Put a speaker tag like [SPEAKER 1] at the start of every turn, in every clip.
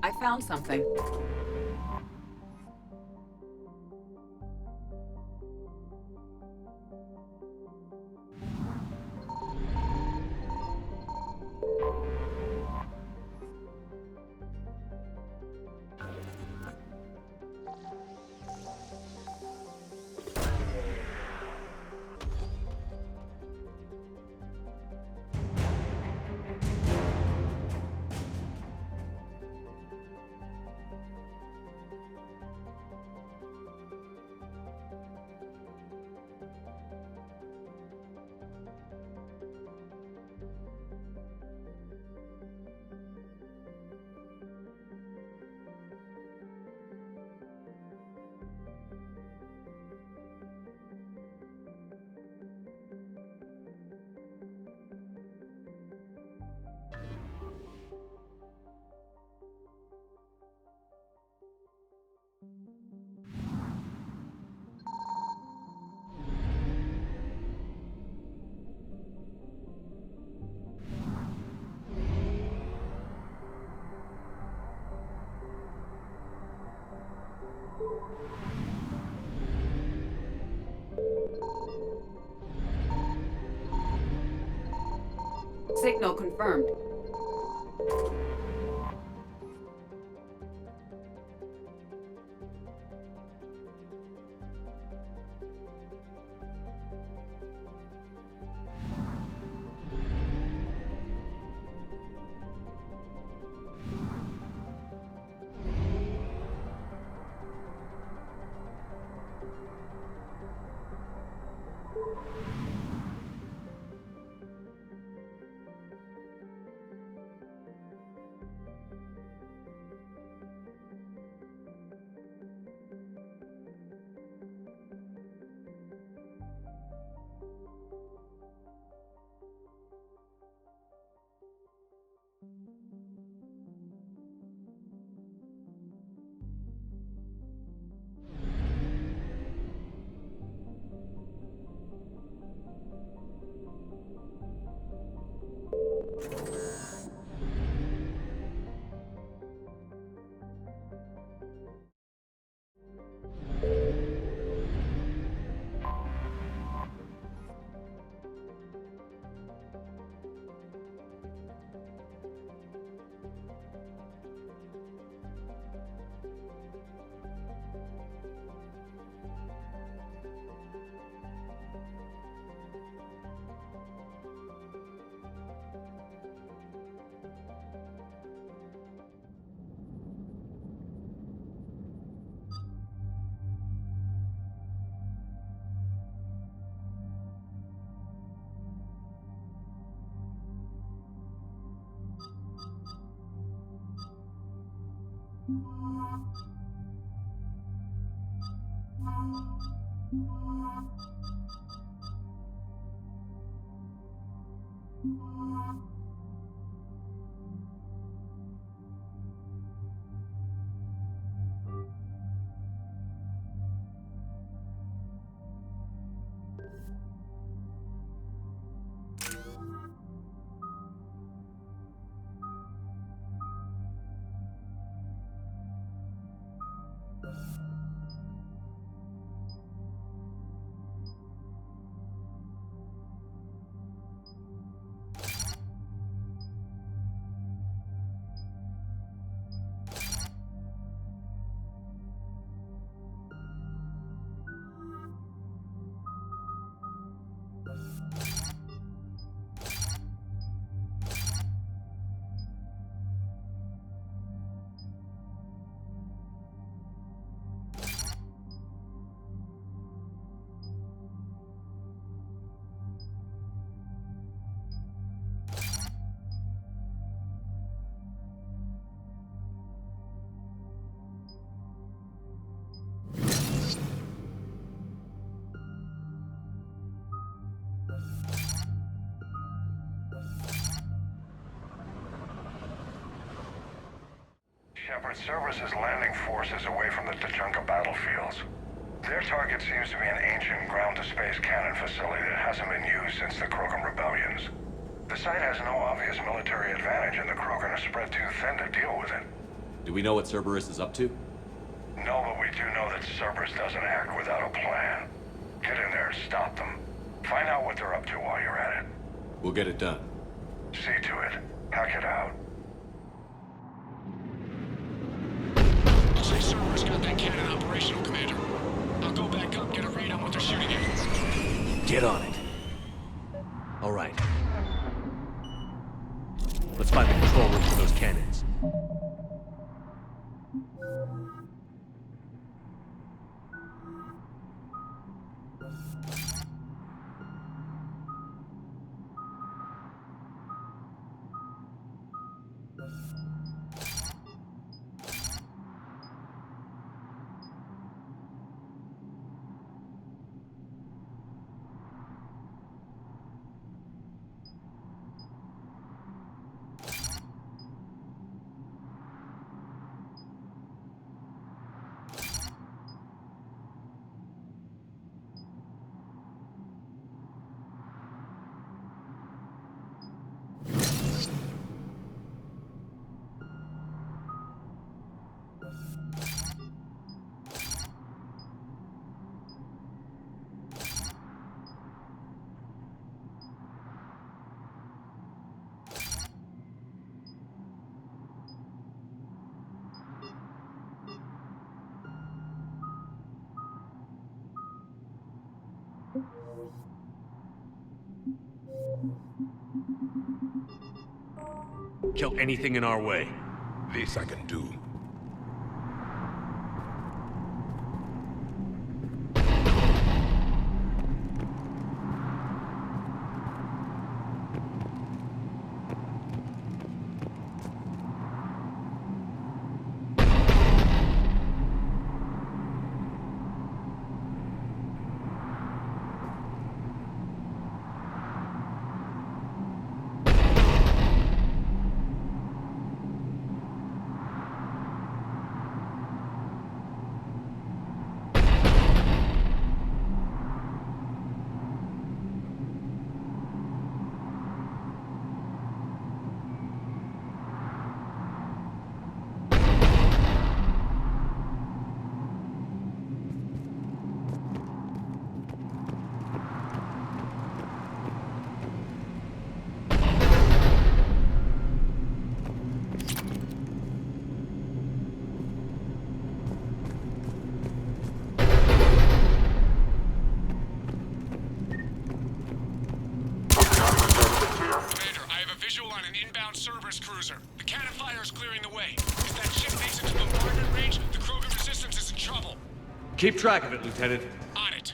[SPEAKER 1] I found something. Signal confirmed.
[SPEAKER 2] Shepard, Cerberus is landing forces away from the Tuchanka battlefields. Their target seems to be an ancient ground-to-space cannon facility that hasn't been used since the Krogan rebellions. The site has no obvious military advantage, and the Krogan are spread too thin to deal with it.
[SPEAKER 3] Do we know what Cerberus is up to?
[SPEAKER 2] No, but we do know that Cerberus doesn't act without a plan. Get in there and stop them. Find out what they're up to while you're at it.
[SPEAKER 3] We'll get it done.
[SPEAKER 2] See to it. Hack it out.
[SPEAKER 4] Looks like Cerberus got that cannon operational, Commander. I'll go back up, get a read on what they're shooting at.
[SPEAKER 5] Get on it. All right. Let's find the control room for those cannons. Kill anything in our way.
[SPEAKER 6] This I can do.
[SPEAKER 4] Cerberus cruiser. The cannon fire is clearing the way. If that ship makes it to bombardment range, the Krogan resistance is in trouble.
[SPEAKER 5] Keep track of it, Lieutenant.
[SPEAKER 4] On it.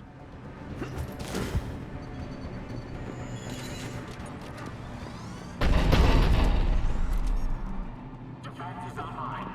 [SPEAKER 2] Defense is online.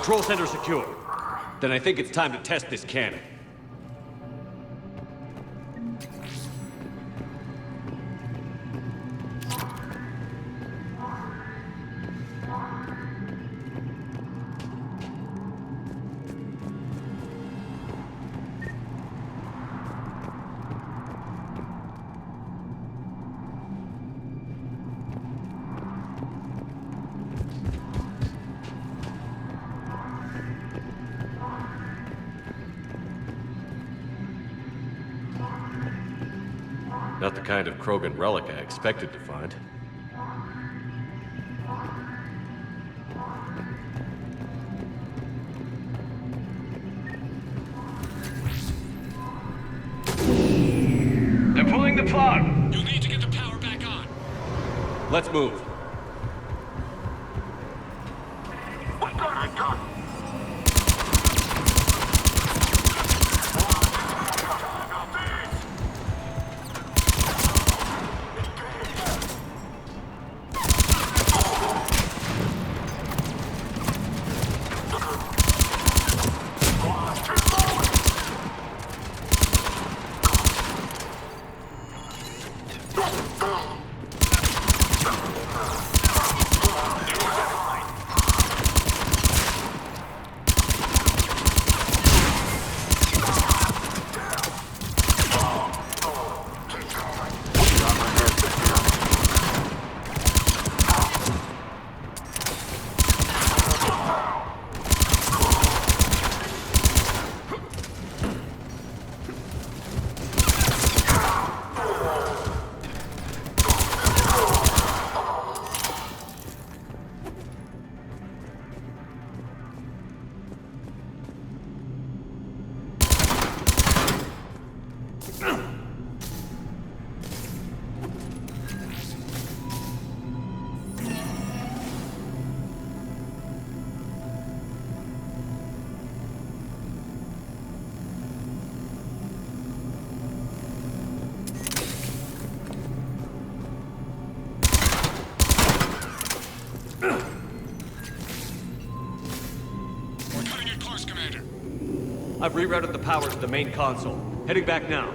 [SPEAKER 5] Control center secure. Then I think it's time to test this cannon. Not the kind of Krogan relic I expected to find. They're pulling the plug!
[SPEAKER 4] You'll need to get the power back on.
[SPEAKER 5] Let's move.
[SPEAKER 4] We're cutting it close, Commander.
[SPEAKER 5] I've rerouted the power to the main console. Heading back now.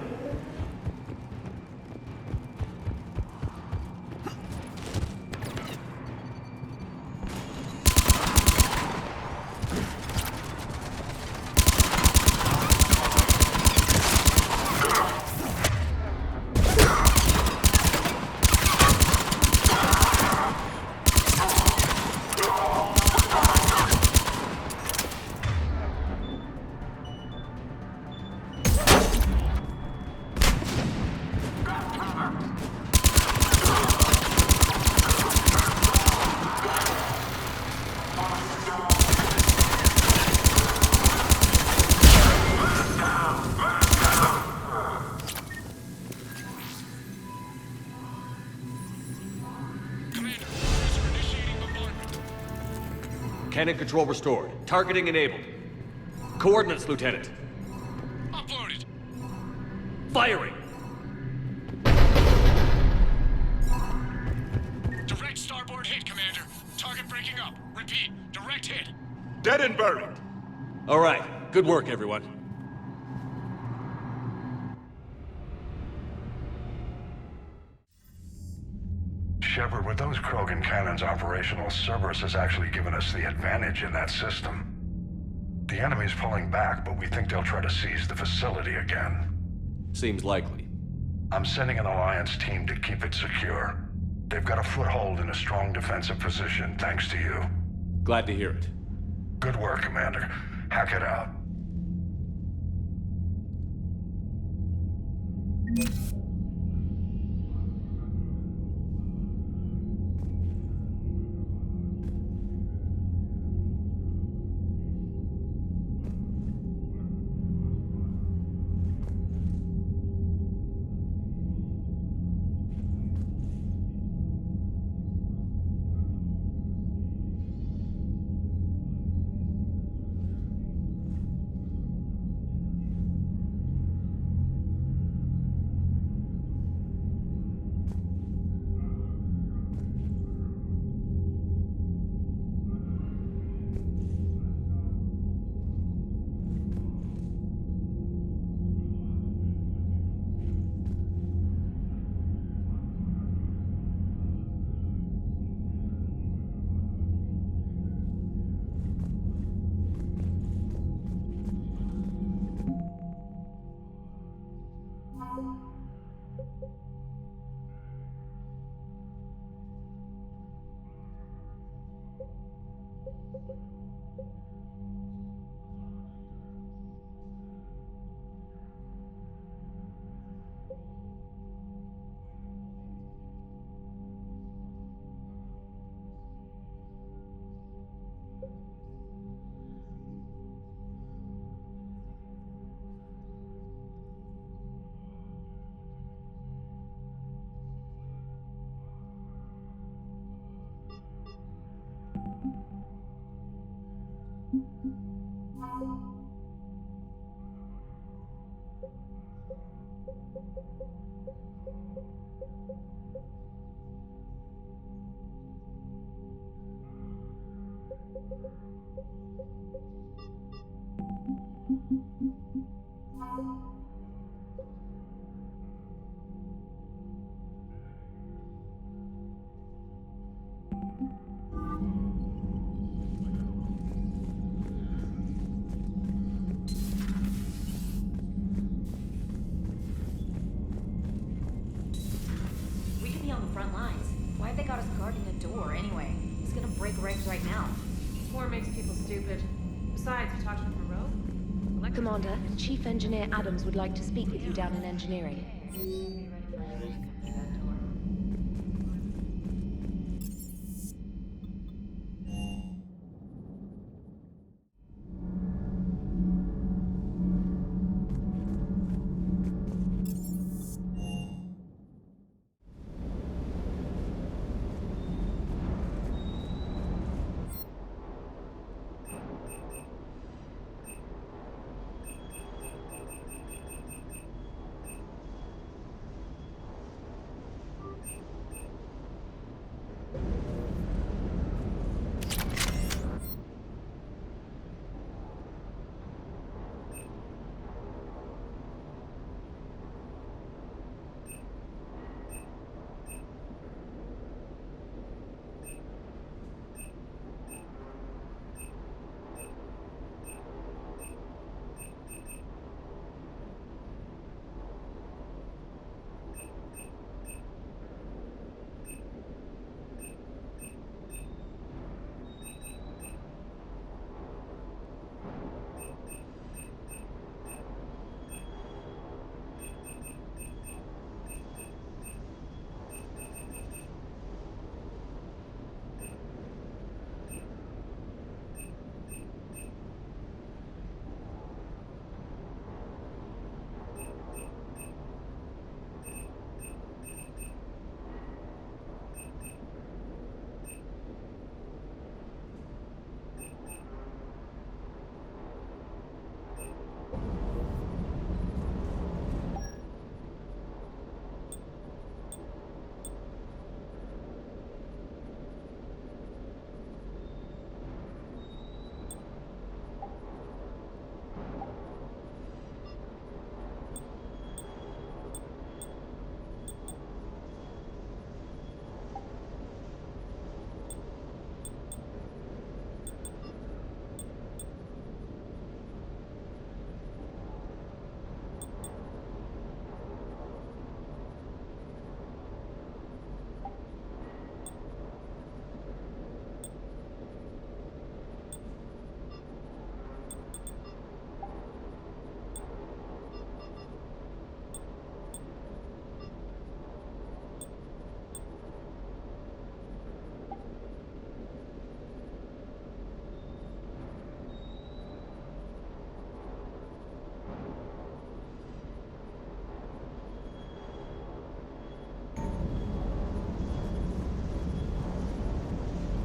[SPEAKER 4] Commander, orders are initiating bombardment.
[SPEAKER 5] Cannon control restored. Targeting enabled. Coordinates, Lieutenant.
[SPEAKER 4] Uploaded.
[SPEAKER 5] Firing!
[SPEAKER 4] Direct starboard hit, Commander. Target breaking up. Repeat, direct hit.
[SPEAKER 6] Dead and buried.
[SPEAKER 5] All right. Good work, everyone.
[SPEAKER 2] Shepard, with those Krogan cannons operational, Cerberus has actually given us the advantage in that system. The enemy's pulling back, but we think they'll try to seize the facility again.
[SPEAKER 3] Seems likely.
[SPEAKER 2] I'm sending an Alliance team to keep it secure. They've got a foothold in a strong defensive position, thanks to you.
[SPEAKER 3] Glad to hear it.
[SPEAKER 2] Good work, Commander. Hack it out.
[SPEAKER 6] We could be on the front lines. Why'd they got us guarding a door anyway? It's gonna break regs right now.
[SPEAKER 7] War makes people stupid. Besides, you talked to them for road?
[SPEAKER 8] Commander, Chief Engineer Adams would like to speak with you down in engineering.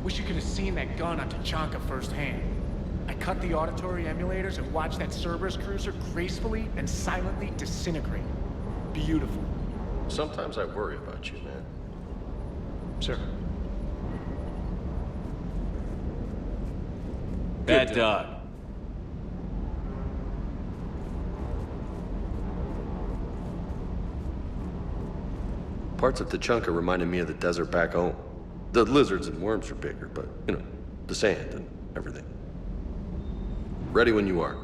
[SPEAKER 4] Wish you could have seen that gun on Tuchanka firsthand. I cut the auditory emulators and watched that Cerberus cruiser gracefully and silently disintegrate. Beautiful.
[SPEAKER 9] Sometimes I worry about you, man.
[SPEAKER 4] Sir.
[SPEAKER 5] Bad dog.
[SPEAKER 9] Parts of Tuchanka reminded me of the desert back home. The lizards and worms are bigger, but, you know, the sand and everything. Ready when you are.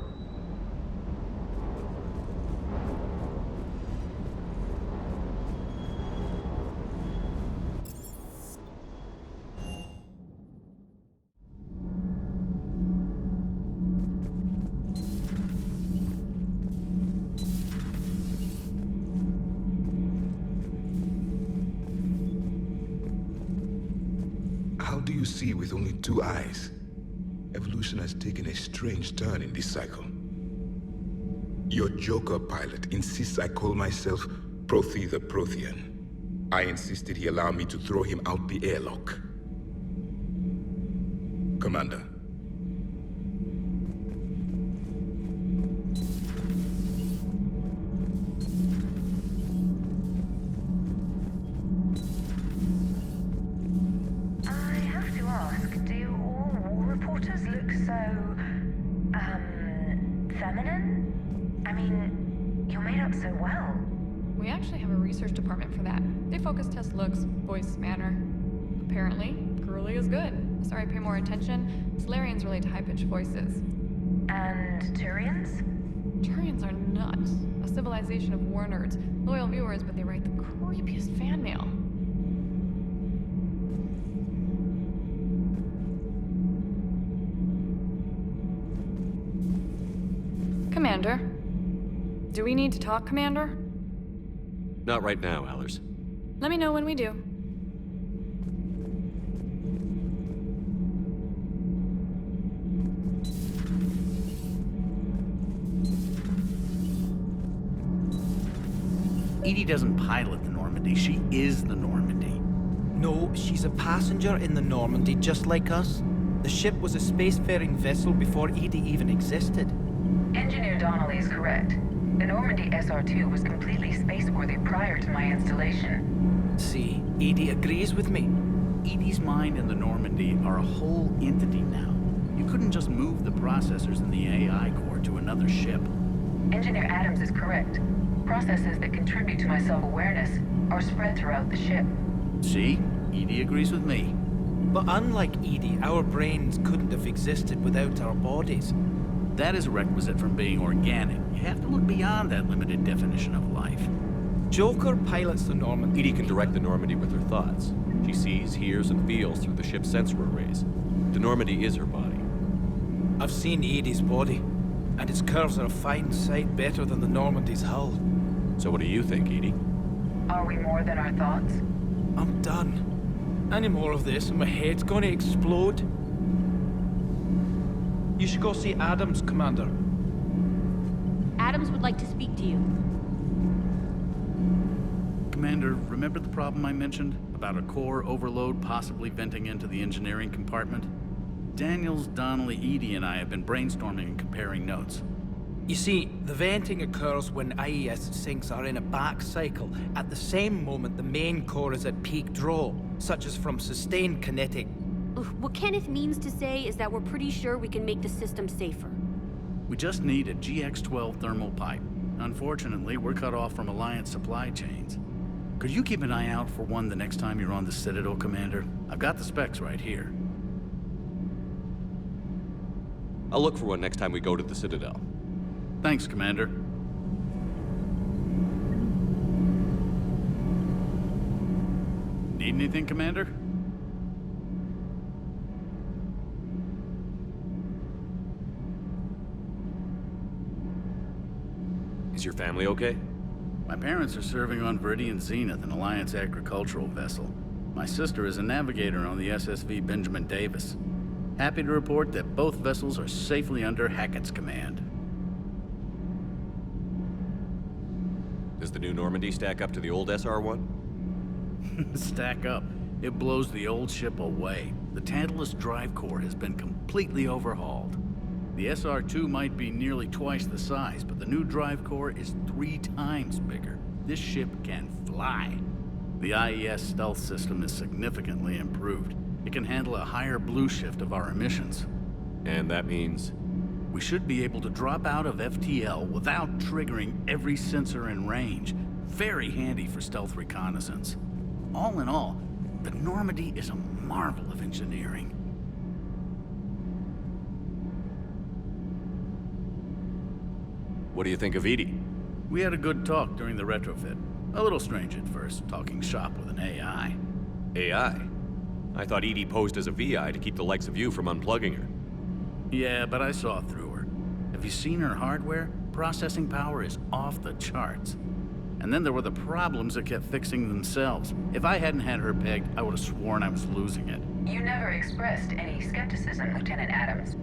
[SPEAKER 10] How do you see with only two eyes? Evolution has taken a strange turn in this cycle. Your Joker pilot insists I call myself Prothi the Prothean. I insisted he allow me to throw him out the airlock. Commander,
[SPEAKER 11] feminine? I mean, you made up so well.
[SPEAKER 12] We actually have a research department for that. They focus test looks, voice, manner. Apparently, girly is good. Sorry, pay more attention. Solarians relate to high-pitched voices.
[SPEAKER 11] And Turians?
[SPEAKER 12] Turians are nuts. A civilization of war nerds. Loyal viewers, but they write the creepiest fan mail. Commander? Do we need to talk, Commander?
[SPEAKER 5] Not right now, Allers.
[SPEAKER 12] Let me know when we do.
[SPEAKER 13] Edie doesn't pilot the Normandy, she is the Normandy.
[SPEAKER 14] No, she's a passenger in the Normandy, just like us. The ship was a spacefaring vessel before Edie even existed.
[SPEAKER 11] Engineer Donnelly is correct. The Normandy SR-2 was completely spaceworthy prior to my installation.
[SPEAKER 14] See, Edie agrees with me.
[SPEAKER 13] Edie's mind and the Normandy are a whole entity now. You couldn't just move the processors in the AI core to another ship.
[SPEAKER 11] Engineer Adams is correct. Processes that contribute to my self-awareness are spread throughout the ship.
[SPEAKER 13] See? Edie agrees with me.
[SPEAKER 14] But unlike Edie, our brains couldn't have existed without our bodies.
[SPEAKER 13] That is a requisite from being organic. You have to look beyond that limited definition of life.
[SPEAKER 14] Joker pilots the Normandy.
[SPEAKER 3] Edie can direct the Normandy with her thoughts. She sees, hears, and feels through the ship's sensor arrays. The Normandy is her body.
[SPEAKER 14] I've seen Edie's body, and its curves are a fine sight better than the Normandy's hull.
[SPEAKER 3] So what do you think, Edie?
[SPEAKER 11] Are we more than our thoughts?
[SPEAKER 14] I'm done. Any more of this and my head's gonna explode. You should go see Adams, Commander.
[SPEAKER 8] Adams would like to speak to you.
[SPEAKER 13] Commander, remember the problem I mentioned? About a core overload possibly venting into the engineering compartment? Daniels, Donnelly, Edie, and I have been brainstorming and comparing notes.
[SPEAKER 14] You see, the venting occurs when IES sinks are in a back cycle. At the same moment, the main core is at peak draw, such as from sustained kinetic.
[SPEAKER 8] What Kenneth means to say is that we're pretty sure we can make the system safer.
[SPEAKER 13] We just need a GX-12 thermal pipe. Unfortunately, we're cut off from Alliance supply chains. Could you keep an eye out for one the next time you're on the Citadel, Commander? I've got the specs right here.
[SPEAKER 3] I'll look for one next time we go to the Citadel.
[SPEAKER 13] Thanks, Commander. Need anything, Commander?
[SPEAKER 3] Is your family okay?
[SPEAKER 13] My parents are serving on Viridian Zenith, an Alliance agricultural vessel. My sister is a navigator on the SSV Benjamin Davis. Happy to report that both vessels are safely under Hackett's command.
[SPEAKER 3] Does the new Normandy stack up to the old SR-1?
[SPEAKER 13] Stack up. It blows the old ship away. The Tantalus drive core has been completely overhauled. The SR-2 might be nearly twice the size, but the new drive core is 3 times bigger. This ship can fly. The IES stealth system is significantly improved. It can handle a higher blue shift of our emissions.
[SPEAKER 3] And that means?
[SPEAKER 13] We should be able to drop out of FTL without triggering every sensor in range. Very handy for stealth reconnaissance. All in all, the Normandy is a marvel of engineering.
[SPEAKER 3] What do you think of Edie?
[SPEAKER 13] We had a good talk during the retrofit. A little strange at first, talking shop with an AI.
[SPEAKER 3] AI? I thought Edie posed as a VI to keep the likes of you from unplugging her.
[SPEAKER 13] Yeah, but I saw through her. Have you seen her hardware? Processing power is off the charts. And then there were the problems that kept fixing themselves. If I hadn't had her pegged, I would have sworn I was losing it.
[SPEAKER 11] You never expressed any skepticism, Lieutenant Adams.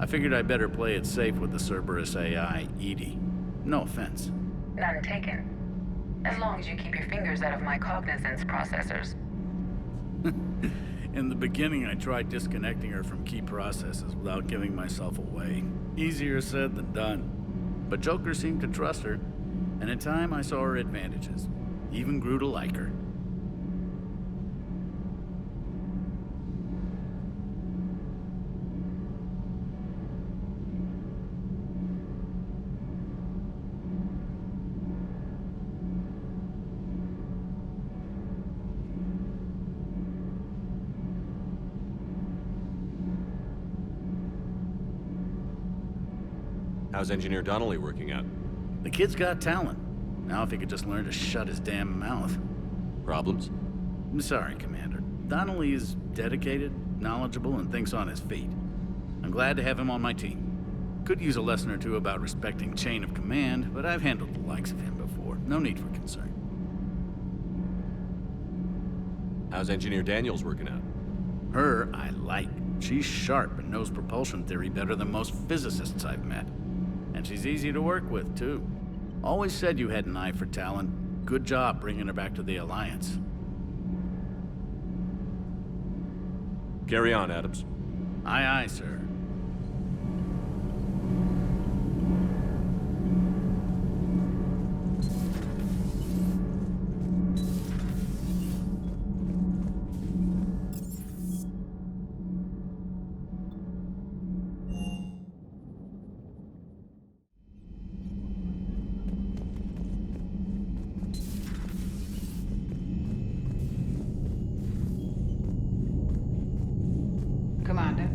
[SPEAKER 13] I figured I'd better play it safe with the Cerberus AI, Edie. No offense.
[SPEAKER 11] None taken. As long as you keep your fingers out of my cognizance processors.
[SPEAKER 13] In the beginning, I tried disconnecting her from key processes without giving myself away. Easier said than done. But Joker seemed to trust her, and in time I saw her advantages. Even grew to like her.
[SPEAKER 3] How's Engineer Donnelly working out?
[SPEAKER 13] The kid's got talent. Now if he could just learn to shut his damn mouth.
[SPEAKER 3] Problems?
[SPEAKER 13] I'm sorry, Commander. Donnelly is dedicated, knowledgeable, and thinks on his feet. I'm glad to have him on my team. Could use a lesson or two about respecting chain of command, but I've handled the likes of him before. No need for concern.
[SPEAKER 3] How's Engineer Daniels working out?
[SPEAKER 13] Her, I like. She's sharp and knows propulsion theory better than most physicists I've met. And she's easy to work with, too. Always said you had an eye for talent. Good job bringing her back to the Alliance.
[SPEAKER 3] Carry on, Adams.
[SPEAKER 13] Aye, aye, sir.
[SPEAKER 1] Commander.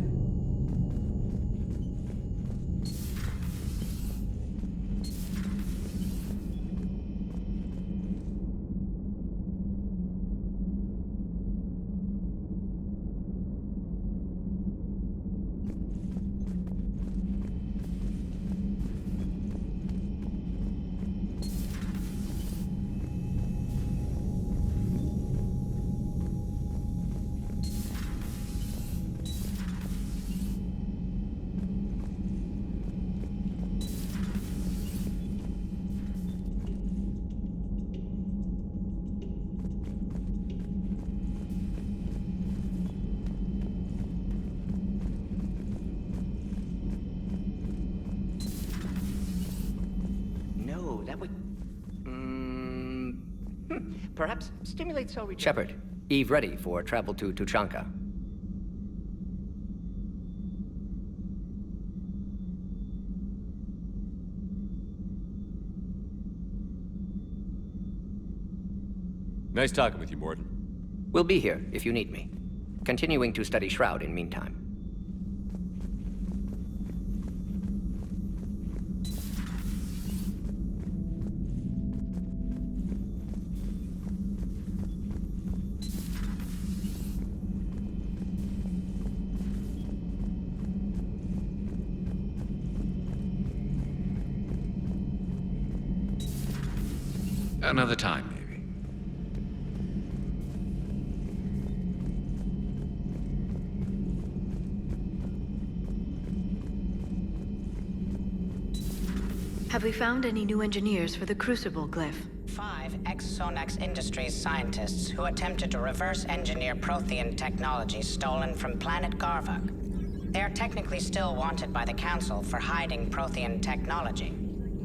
[SPEAKER 15] Perhaps stimulate cell regeneration. Shepard, Eve ready for travel to Tuchanka.
[SPEAKER 3] Nice talking with you, Morton.
[SPEAKER 15] We'll be here if you need me. Continuing to study Shroud in meantime.
[SPEAKER 16] Another time, maybe.
[SPEAKER 17] Have we found any new engineers for the Crucible glyph?
[SPEAKER 18] 5 ex-Sonax Industries scientists who attempted to reverse engineer Prothean technology stolen from planet Garvuk. They are technically still wanted by the Council for hiding Prothean technology.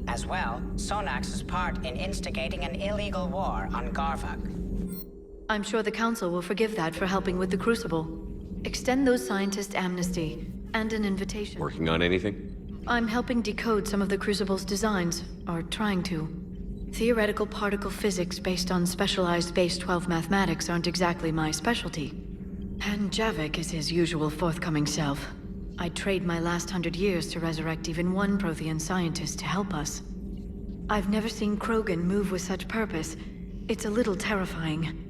[SPEAKER 18] As well, Sonax's part in instigating an illegal war on Garvuk.
[SPEAKER 17] I'm sure the Council will forgive that for helping with the Crucible. Extend those scientists amnesty and an invitation.
[SPEAKER 3] Working on anything?
[SPEAKER 17] I'm helping decode some of the Crucible's designs, or trying to. Theoretical particle physics based on specialized base 12 mathematics aren't exactly my specialty. And Javik is his usual forthcoming self. I'd trade my last 100 years to resurrect even one Prothean scientist to help us. I've never seen Krogan move with such purpose. It's a little terrifying.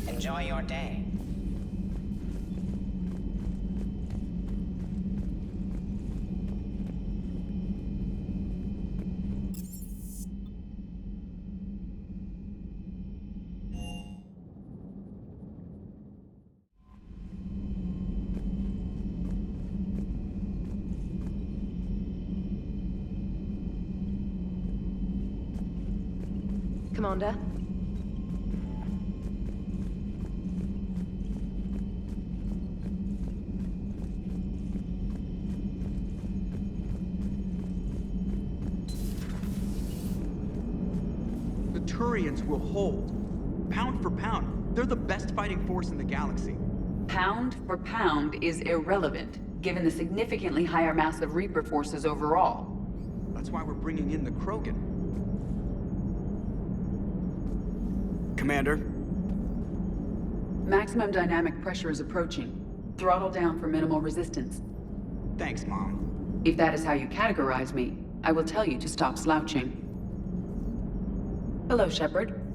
[SPEAKER 18] Enjoy your day.
[SPEAKER 7] Commander?
[SPEAKER 19] Turians will hold. Pound for pound, they're the best fighting force in the galaxy.
[SPEAKER 1] Pound for pound is irrelevant, given the significantly higher mass of Reaper forces overall.
[SPEAKER 19] That's why we're bringing in the Krogan. Commander?
[SPEAKER 1] Maximum dynamic pressure is approaching. Throttle down for minimal resistance.
[SPEAKER 19] Thanks, Mom.
[SPEAKER 1] If that is how you categorize me, I will tell you to stop slouching. Hello, Shepard.